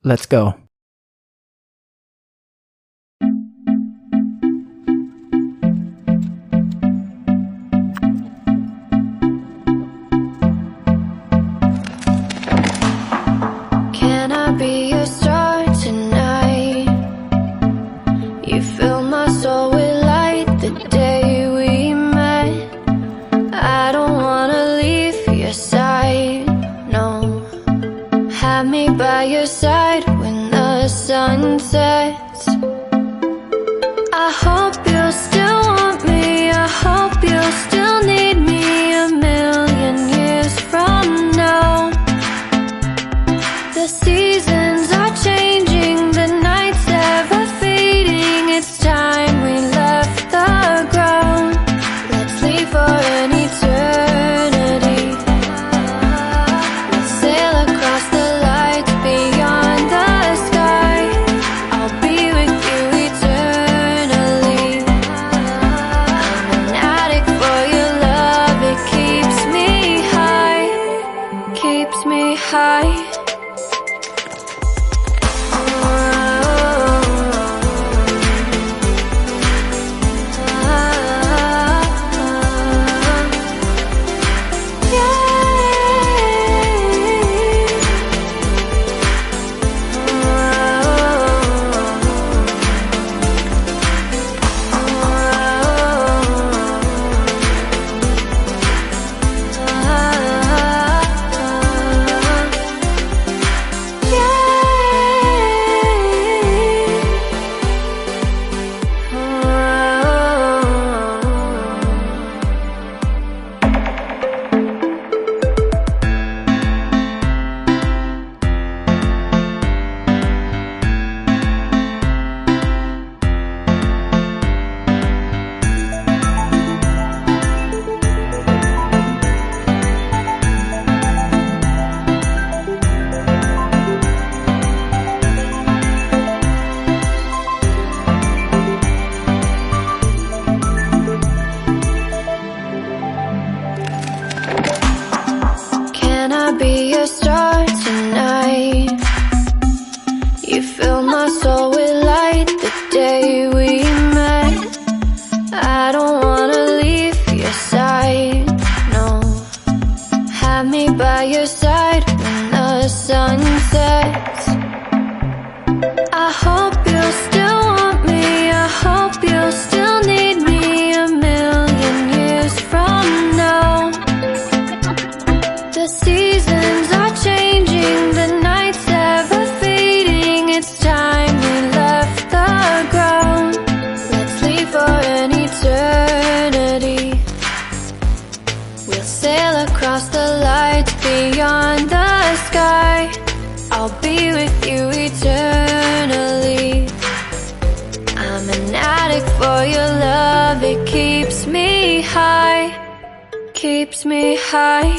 Let's go. Can I be your star tonight? You fill my soul with light the day we met. I don't wanna leave your side, no. Have me by your side when the sun sets. I hope you'll still want me, I hope you'll still need me 1,000,000 years from now. The seasons are changing, the nights ever fading. It's time we left the ground. Let's leave for an eternity. We'll sail across the lights beyond the sky. I'll be with you eternally. I'm an addict for your love, it keeps me high, keeps me high. Can I be your star tonight? You fill my soul with light the day we met. I don't wanna leave your side, no. Have me by your side when the sun sets. I hope you'll still want me, I hope you'll still need me 1,000,000 years from now. The seasons are changing, the nights ever fading. It's time we left the ground. Let's leave for an eternity. We'll sail across the lights beyond the sky. I'll be with you eternally. I'm an addict for your love, it keeps me high, keeps me high.